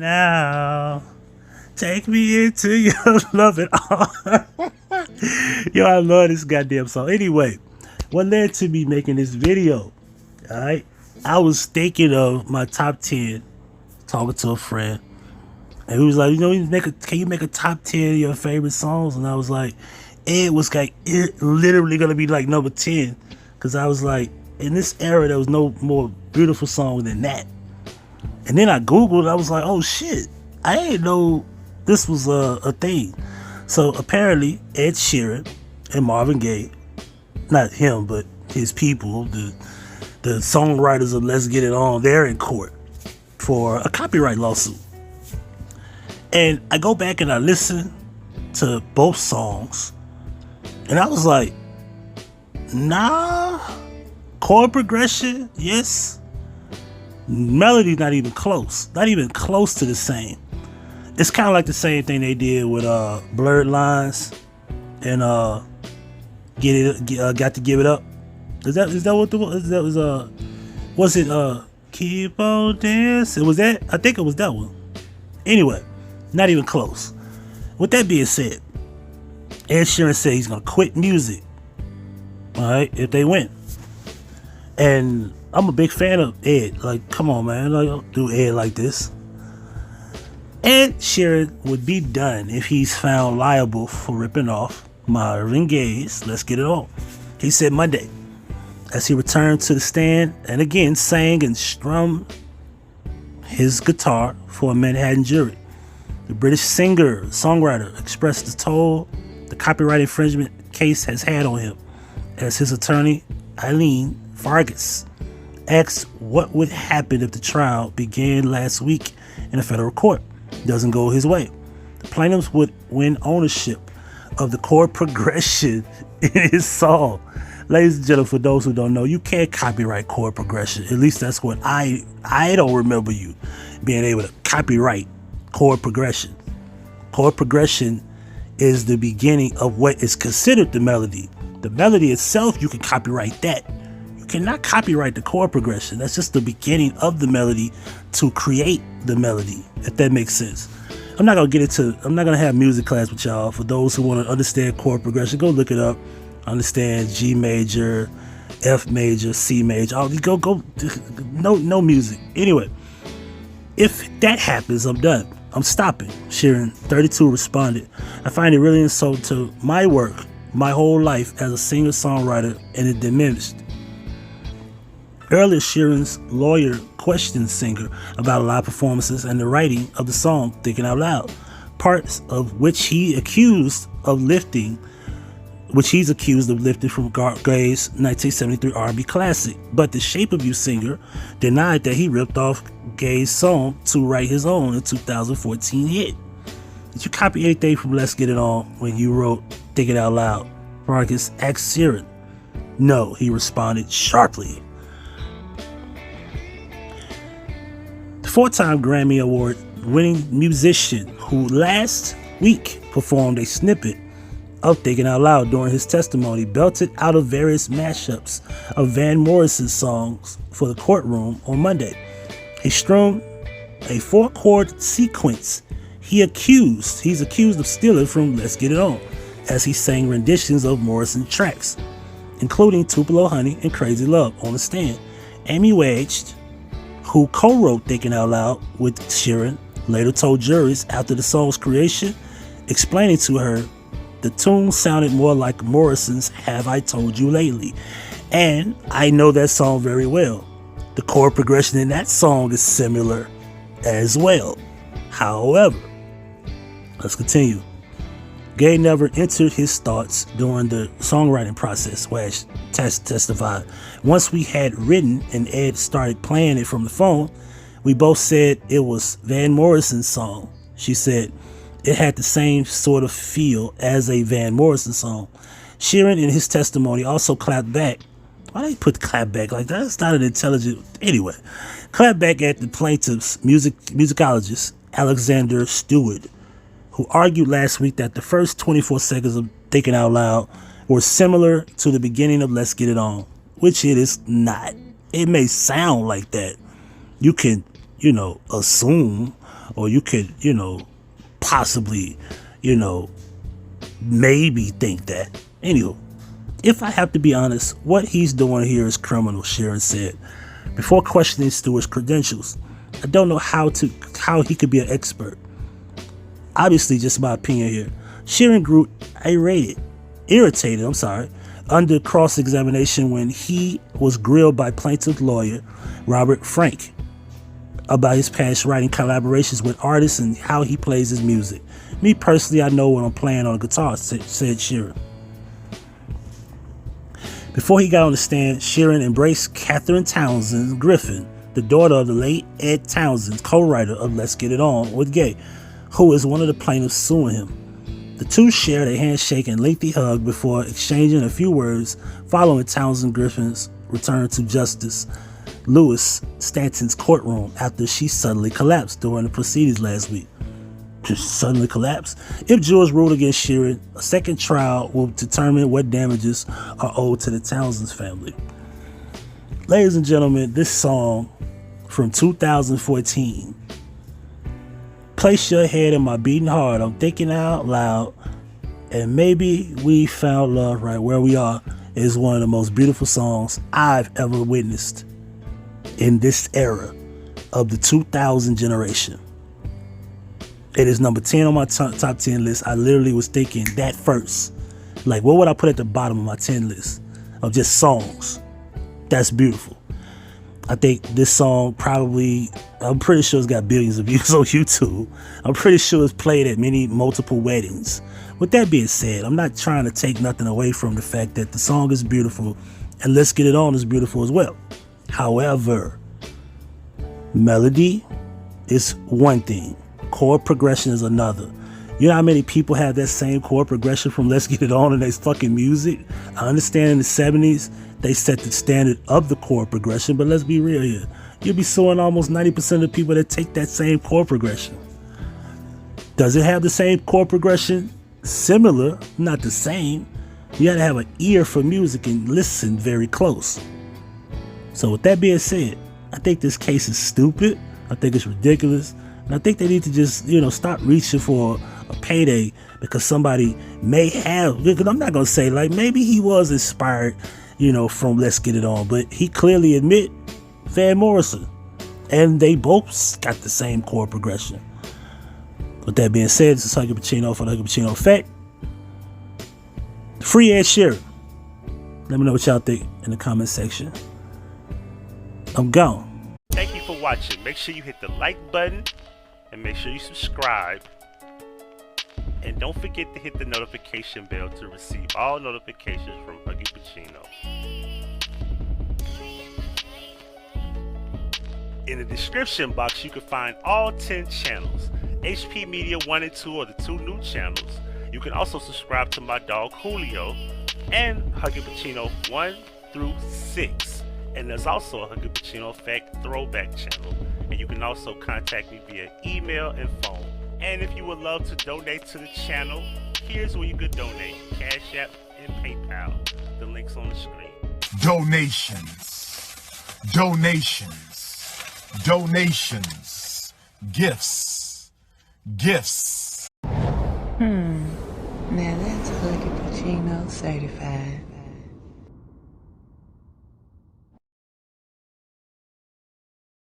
now. Take me into your loving arms. Yo, I love this goddamn song. Anyway, what led to me making this video? Alright, I was thinking of my top 10, talking to a friend, and he was like, can you make a top 10 of your favorite songs? And I was like, it was like, it literally gonna be like number 10, because I was like, in this era, there was no more beautiful song than that. And then I Googled, I was like, oh shit, I didn't know this was a thing. So apparently, Ed Sheeran and Marvin Gaye, not him, but his people, the songwriters of Let's Get It On, they're in court for a copyright lawsuit. And I go back and I listen to both songs, and I was like, nah, chord progression, yes. Melody not even close to the same. It's kind of like the same thing they did with Blurred Lines and Got to Give It Up. Is that what was it Keep on Dancing? Was that? I think it was that one. Anyway, not even close. With that being said, Ed Sheeran said he's gonna quit music, alright, if they win. And I'm a big fan of Ed. Like, come on, man, like, don't do Ed like this. Ed Sheeran would be done if he's found liable for ripping off Marvin Gaye's Let's Get It On. He said Monday, as he returned to the stand and again sang and strummed his guitar for a Manhattan jury. The British singer-songwriter expressed the toll the copyright infringement case has had on him, as his attorney, Eileen Fargus, asked what would happen if the trial began last week in a federal court doesn't go his way. The plaintiffs would win ownership of the chord progression in his song. Ladies and gentlemen, for those who don't know, you can't copyright chord progression. At least that's what I don't remember you being able to copyright chord progression. Chord progression is the beginning of what is considered the melody. The melody itself, you can copyright that. You cannot copyright the chord progression. That's just the beginning of the melody to create the melody, if that makes sense. I'm not gonna have music class with y'all. For those who want to understand chord progression, go look it up. Understand G major, F major, C major. No music. Anyway, if that happens, I'm done. I'm stopping. Sheeran, 32, responded. I find it really insulting to my work, my whole life as a singer-songwriter, and it diminished. Earlier, Sheeran's lawyer questioned singer about live performances and the writing of the song Thinking Out Loud, parts of which he's accused of lifting from Gaye's 1973 R&B classic. But the Shape of You singer denied that he ripped off Gaye's song to write his own in 2014 hit. Did you copy anything from Let's Get It On when you wrote Thinking Out Loud? Fargus asked Sheeran. No, he responded sharply. The 4-time Grammy Award winning musician who last week performed a snippet of Thinking Out Loud during his testimony belted out of various mashups of Van Morrison's songs for the courtroom on Monday. He strummed a 4-chord sequence he's accused of stealing from Let's Get It On, as he sang renditions of Morrison tracks, including Tupelo Honey and Crazy Love, on the stand. Amy Wedged, who co-wrote Thinking Out Loud with Sheeran, later told juries after the song's creation, explaining to her the tune sounded more like Morrison's Have I Told You Lately, and I know that song very well. The chord progression in that song is similar as well. However, let's continue. Gaye never entered his thoughts during the songwriting process, Wash testified. Once we had written and Ed started playing it from the phone, we both said it was Van Morrison's song. She said it had the same sort of feel as a Van Morrison song. Sheeran in his testimony also clapped back. Why they put clap back like that? That's not an intelligent... Anyway, clapped back at the plaintiff's musicologist, Alexander Stewart, who argued last week that the first 24 seconds of Thinking Out Loud were similar to the beginning of Let's Get It On, which it is not. It may sound like that. You can, assume, or you could, possibly, maybe think that. Anywho, if I have to be honest, what he's doing here is criminal, Sheeran said. Before questioning Stewart's credentials, I don't know how he could be an expert. Obviously, just my opinion here. Sheeran grew irritated, under cross-examination when he was grilled by plaintiff lawyer Robert Frank about his past writing collaborations with artists and how he plays his music. Me personally, I know what I'm playing on a guitar, said Sheeran. Before he got on the stand, Sheeran embraced Catherine Townsend Griffin, the daughter of the late Ed Townsend, co-writer of Let's Get It On with Gaye, who is one of the plaintiffs suing him. The two shared a handshake and lengthy hug before exchanging a few words following Townsend Griffin's return to Justice Louis Stanton's courtroom after she suddenly collapsed during the proceedings last week. Just suddenly collapsed? If jurors ruled against Sheeran, a second trial will determine what damages are owed to the Townsend's family. Ladies and gentlemen, this song from 2014, Place Your Head in My Beating Heart, I'm thinking out loud, and maybe we found love right where we are, is one of the most beautiful songs I've ever witnessed in this era of the 2000 generation. It is number 10 on my top 10 list. I literally was thinking that first. Like, what would I put at the bottom of my 10 list of just songs? That's beautiful. I think this song probably, I'm pretty sure it's got billions of views on YouTube. I'm pretty sure it's played at multiple weddings. With that being said, I'm not trying to take nothing away from the fact that the song is beautiful and Let's Get It On is beautiful as well. However, melody is one thing. Chord progression is another. You know how many people have that same chord progression from Let's Get It On in their fucking music? I understand in the 70s, they set the standard of the chord progression, but let's be real here. You'll be suing almost 90% of the people that take that same chord progression. Does it have the same chord progression? Similar, not the same. You gotta have an ear for music and listen very close. So with that being said, I think this case is stupid. I think it's ridiculous. And I think they need to just, stop reaching for a payday because somebody may have, because I'm not going to say, like, maybe he was inspired, from Let's Get It On, but he clearly admit Van Morrison. And they both got the same chord progression. With that being said, this is Huggie Pacino for the Huggie Pacino Effect. Free Ed Sheeran. Let me know what y'all think in the comment section. I'm gone. Thank you for watching. Make sure you hit the like button and make sure you subscribe. And don't forget to hit the notification bell to receive all notifications from Huggie Pacino. In the description box, you can find all 10 channels. HP Media 1 and 2 are the 2 new channels. You can also subscribe to my dog Julio and Huggie Pacino 1 through 6. And there's also a Huggie Pacino Effect throwback channel. And you can also contact me via email and phone. And if you would love to donate to the channel, here's where you could donate. Cash App and PayPal. The link's on the screen. Donations. Donations. Donations. Gifts. Gifts. Now that's Huggie Pacino certified.